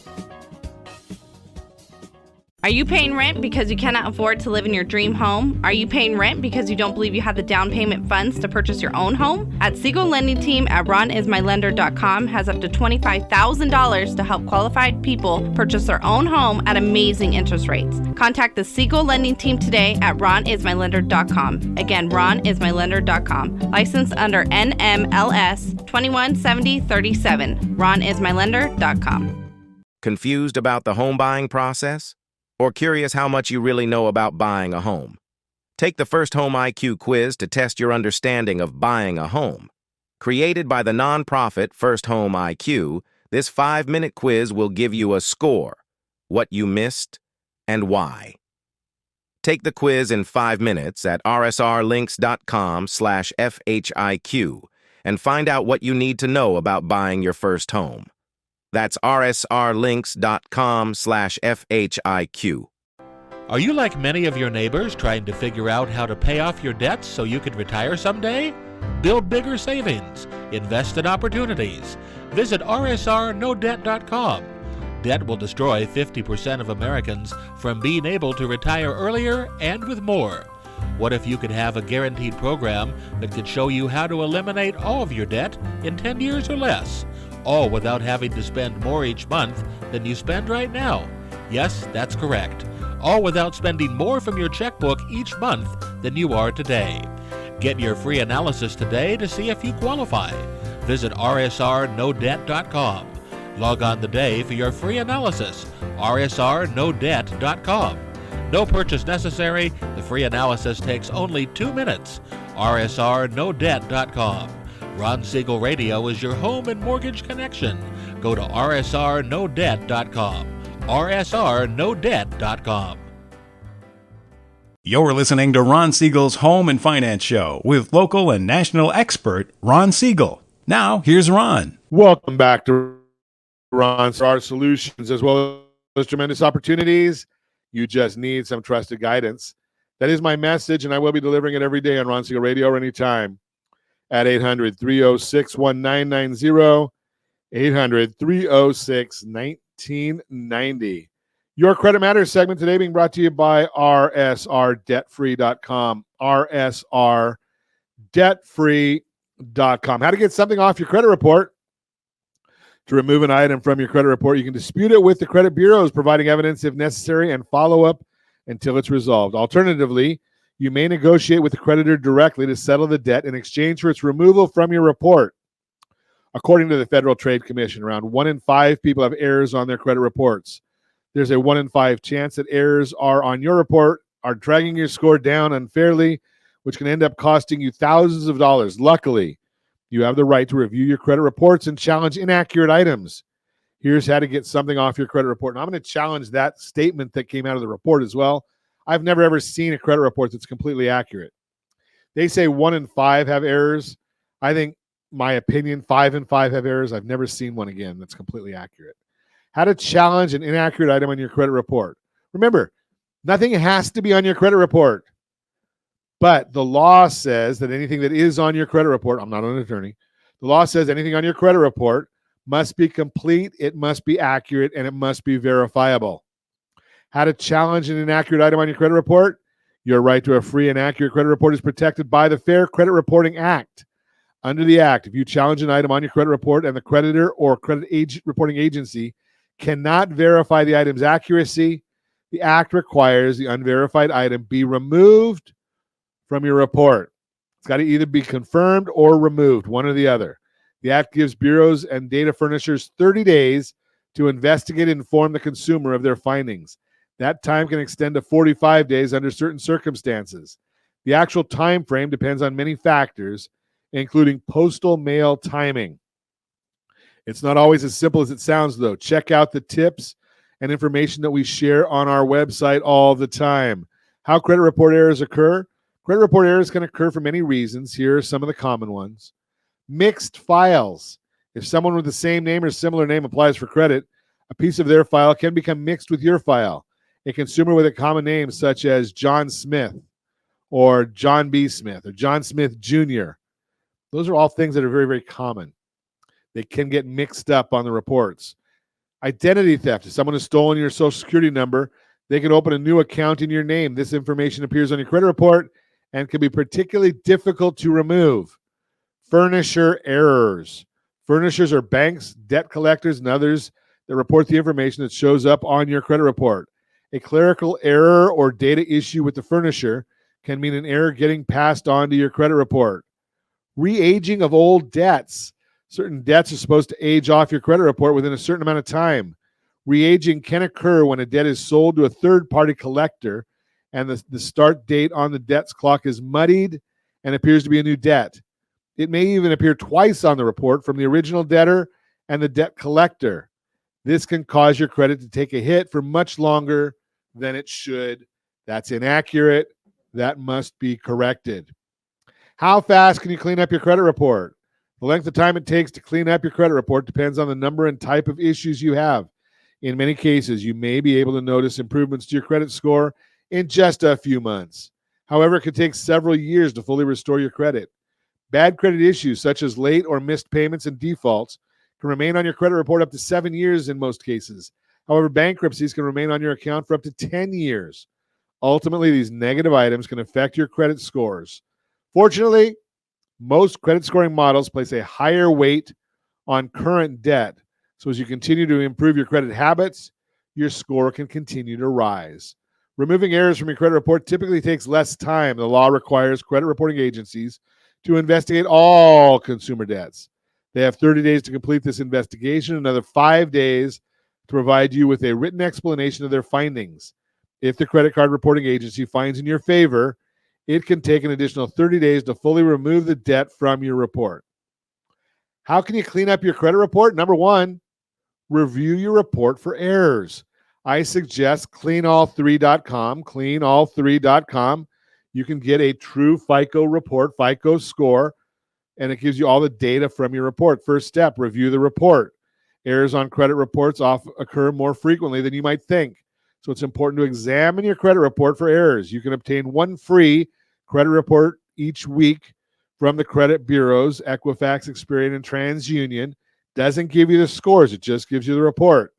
Are you paying rent because you cannot afford to live in your dream home? Are you paying rent because you don't believe you have the down payment funds to purchase your own home? At Siegel Lending Team at RonIsMyLender.com has up to $25,000 to help qualified people purchase their own home at amazing interest rates. Contact the Siegel Lending Team today at RonIsMyLender.com. Again, RonIsMyLender.com. Licensed under NMLS 217037. RonIsMyLender.com. Confused about the home buying process? Or curious how much you really know about buying a home? Take the First Home IQ quiz to test your understanding of buying a home. Created by the nonprofit First Home IQ, this 5-minute quiz will give you a score, what you missed, and why. Take the quiz in 5 minutes at rsrlinks.com/FHIQ and find out what you need to know about buying your first home. That's rsrlinks.com/FHIQ. Are you like many of your neighbors trying to figure out how to pay off your debts so you can retire someday? Build bigger savings. Invest in opportunities. Visit rsrnodebt.com. Debt will destroy 50% of Americans from being able to retire earlier and with more. What if you could have a guaranteed program that could show you how to eliminate all of your debt in 10 years or less? All without having to spend more each month than you spend right now. Yes, that's correct. All without spending more from your checkbook each month than you are today. Get your free analysis today to see if you qualify. Visit rsrnodebt.com. Log on today for your free analysis, rsrnodebt.com. No purchase necessary. The free analysis takes only 2 minutes. rsrnodebt.com. Ron Siegel Radio is your home and mortgage connection. Go to rsrnodebt.com. rsrnodebt.com. You're listening to Ron Siegel's Home and Finance Show with local and national expert Ron Siegel. Now, here's Ron. Welcome back to Ron's Our Solutions, as well as tremendous opportunities. You just need some trusted guidance. That is my message, and I will be delivering it every day on Ron Siegel Radio or anytime at 800-306-1990, 800-306-1990. Your Credit Matters segment today being brought to you by rsrdebtfree.com, rsrdebtfree.com. How to get something off your credit report. To remove an item from your credit report, you can dispute it with the credit bureaus, providing evidence if necessary and follow up until it's resolved. Alternatively, you may negotiate with the creditor directly to settle the debt in exchange for its removal from your report. According to the Federal Trade Commission, around 1 in 5 people have errors on their credit reports. There's a 1 in 5 chance that errors are on your report are dragging your score down unfairly, which can end up costing you thousands of dollars. Luckily, you have the right to review your credit reports and challenge inaccurate items. Here's how to get something off your credit report. And I'm going to challenge that statement that came out of the report as well. I've never, ever seen a credit report that's completely accurate. They say 1 in 5 have errors. I think, my opinion, 5 in 5 have errors. I've never seen one again that's completely accurate. How to challenge an inaccurate item on your credit report. Remember, nothing has to be on your credit report. But the law says that anything that is on your credit report, I'm not an attorney, the law says anything on your credit report must be complete, it must be accurate, and it must be verifiable. How to challenge an inaccurate item on your credit report? Your right to a free and accurate credit report is protected by the Fair Credit Reporting Act. Under the Act, if you challenge an item on your credit report and the creditor or credit reporting agency cannot verify the item's accuracy, the Act requires the unverified item be removed from your report. It's got to either be confirmed or removed, one or the other. The Act gives bureaus and data furnishers 30 days to investigate and inform the consumer of their findings. That time can extend to 45 days under certain circumstances. The actual time frame depends on many factors, including postal mail timing. It's not always as simple as it sounds, though. Check out the tips and information that we share on our website all the time. How credit report errors occur? Credit report errors can occur for many reasons. Here are some of the common ones. Mixed files. If someone with the same name or similar name applies for credit, a piece of their file can become mixed with your file. A consumer with a common name such as John Smith or John B. Smith or John Smith Jr. Those are all things that are very, very common. They can get mixed up on the reports. Identity theft. If someone has stolen your social security number, they can open a new account in your name. This information appears on your credit report and can be particularly difficult to remove. Furnisher errors. Furnishers are banks, debt collectors, and others that report the information that shows up on your credit report. A clerical error or data issue with the furnisher can mean an error getting passed on to your credit report. Re-aging of old debts. Certain debts are supposed to age off your credit report within a certain amount of time. Re-aging can occur when a debt is sold to a third-party collector and the start date on the debt's clock is muddied and appears to be a new debt. It may even appear twice on the report from the original debtor and the debt collector. This can cause your credit to take a hit for much longer than it should. That's inaccurate. That must be corrected. How fast can you clean up your credit report? The length of time it takes to clean up your credit report depends on the number and type of issues you have. In many cases, you may be able to notice improvements to your credit score in just a few months. However, it could take several years to fully restore your credit. Bad credit issues such as late or missed payments and defaults can remain on your credit report up to 7 years in most cases. However, bankruptcies can remain on your account for up to 10 years. Ultimately, these negative items can affect your credit scores. Fortunately, most credit scoring models place a higher weight on current debt. So as you continue to improve your credit habits, your score can continue to rise. Removing errors from your credit report typically takes less time. The law requires credit reporting agencies to investigate all consumer debts. They have 30 days to complete this investigation, another 5 days to provide you with a written explanation of their findings. If the credit card reporting agency finds in your favor, it can take an additional 30 days to fully remove the debt from your report. How can you clean up your credit report? Number one, review your report for errors. I suggest cleanall3.com, cleanall3.com. You can get a true FICO report, FICO score, and it gives you all the data from your report. First step, review the report. Errors on credit reports often occur more frequently than you might think. So it's important to examine your credit report for errors. You can obtain one free credit report each week from the credit bureaus, Equifax, Experian, and TransUnion. Doesn't give you the scores, it just gives you the report.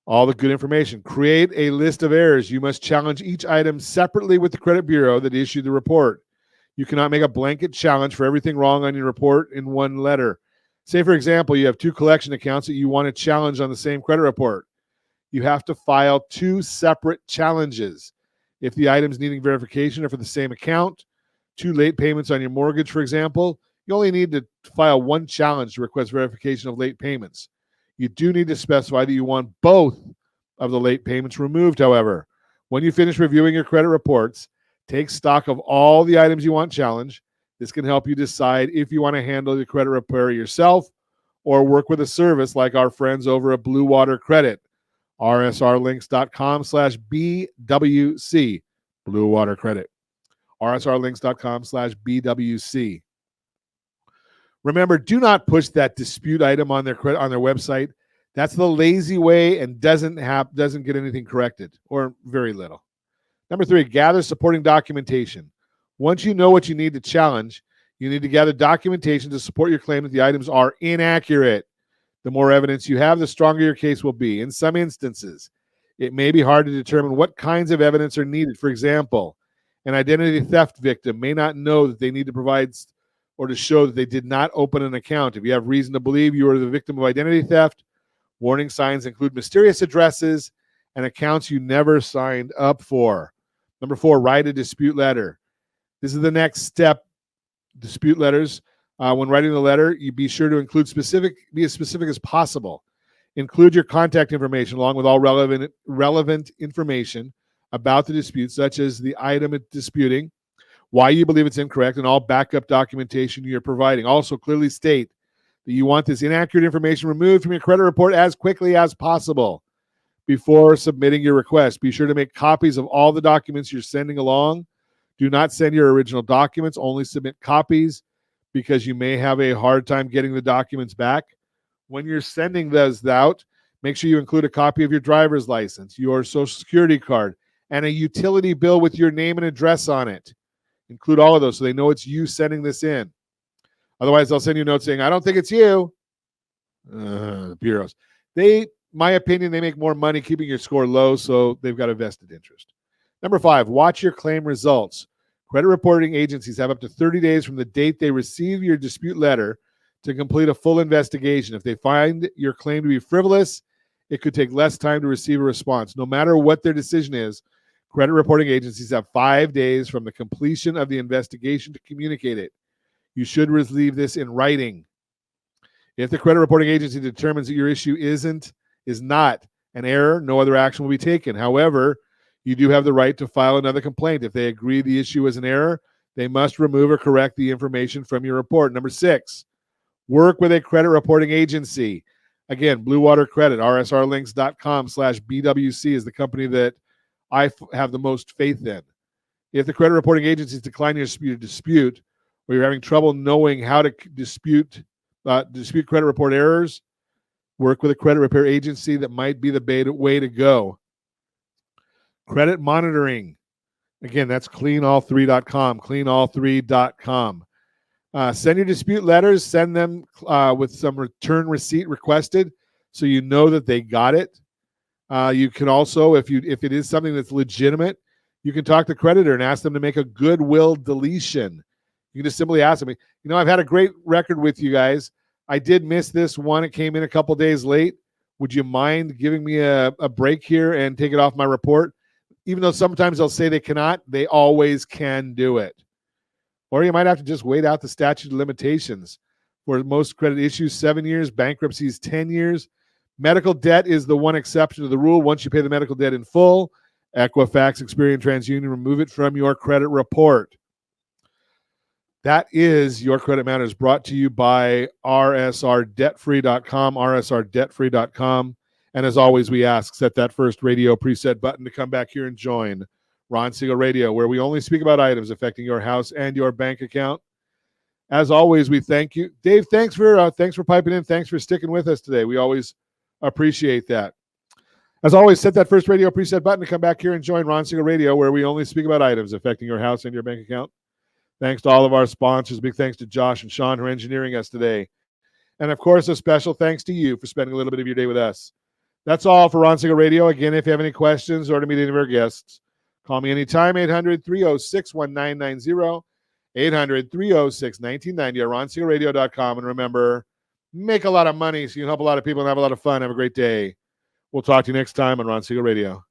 All the good information. Create a list of errors. You must challenge each item separately with the credit bureau that issued the report. You cannot make a blanket challenge for everything wrong on your report in one letter. Say, for example, you have 2 collection accounts that you want to challenge on the same credit report. You have to file 2 separate challenges. If the items needing verification are for the same account, 2 late payments on your mortgage, for example, you only need to file 1 challenge to request verification of late payments. You do need to specify that you want both of the late payments removed, however. When you finish reviewing your credit reports, take stock of all the items you want challenged. This can help you decide if you want to handle the credit repair yourself or work with a service like our friends over at Blue Water Credit. rsrlinks.com/BWC. Blue Water Credit. rsrlinks.com/BWC. Remember, do not push that dispute item on their website. That's the lazy way and doesn't get anything corrected, or very little. Number 3, gather supporting documentation. Once you know what you need to challenge, you need to gather documentation to support your claim that the items are inaccurate. The more evidence you have, the stronger your case will be. In some instances, it may be hard to determine what kinds of evidence are needed. For example, an identity theft victim may not know that they need to provide or to show that they did not open an account. If you have reason to believe you are the victim of identity theft, warning signs include mysterious addresses and accounts you never signed up for. Number 4, write a dispute letter. This is the next step. Dispute letters. When writing the letter, you be sure to be as specific as possible. Include your contact information along with all relevant information about the dispute, such as the item it's disputing, why you believe it's incorrect, and all backup documentation you're providing. Also, clearly state that you want this inaccurate information removed from your credit report as quickly as possible. Before submitting your request, be sure to make copies of all the documents you're sending along. Do not send your original documents, only submit copies because you may have a hard time getting the documents back. When you're sending those out, make sure you include a copy of your driver's license, your social security card, and a utility bill with your name and address on it. Include all of those so they know it's you sending this in. Otherwise, they'll send you a note saying, I don't think it's you. Bureaus. My opinion, they make more money keeping your score low, so they've got a vested interest. Number 5, watch your claim results. Credit reporting agencies have up to 30 days from the date they receive your dispute letter to complete a full investigation. If they find your claim to be frivolous, it could take less time to receive a response. No matter what their decision is, credit reporting agencies have 5 days from the completion of the investigation to communicate it. You should receive this in writing. If the credit reporting agency determines that your issue is not an error, no other action will be taken. However, you do have the right to file another complaint. If they agree the issue is an error, they must remove or correct the information from your report. Number 6, work with a credit reporting agency. Again, Blue Water Credit, rsrlinks.com/BWC is the company that I have the most faith in. If the credit reporting agencies decline your dispute, or you're having trouble knowing how to dispute credit report errors, work with a credit repair agency that might be the way to go. Credit monitoring. Again, that's cleanall3.com, cleanall3.com. Send your dispute letters, send them with some return receipt requested so you know that they got it. You can also, if it is something that's legitimate, you can talk to the creditor and ask them to make a goodwill deletion. You can just simply ask them, I've had a great record with you guys. I did miss this one. It came in a couple days late. Would you mind giving me a break here and take it off my report? even though sometimes they'll say they cannot, they always can do it. Or you might have to just wait out the statute of limitations. For most credit issues, 7 years, bankruptcies, 10 years. Medical debt is the one exception to the rule. Once you pay the medical debt in full, Equifax, Experian, TransUnion, remove it from your credit report. That is Your Credit Matters, brought to you by rsrdebtfree.com, rsrdebtfree.com. And as always, we ask, set that first radio preset button to come back here and join Ron Siegel Radio, where we only speak about items affecting your house and your bank account. As always, we thank you. Dave, thanks for piping in. Thanks for sticking with us today. We always appreciate that. As always, set that first radio preset button to come back here and join Ron Siegel Radio, where we only speak about items affecting your house and your bank account. Thanks to all of our sponsors. Big thanks to Josh and Sean who are engineering us today. And of course, a special thanks to you for spending a little bit of your day with us. That's all for Ron Siegel Radio. Again, if you have any questions or to meet any of our guests, call me anytime, 800-306-1990, 800-306-1990 at ronsiegelradio.com. And remember, make a lot of money so you can help a lot of people and have a lot of fun. Have a great day. We'll talk to you next time on Ron Siegel Radio.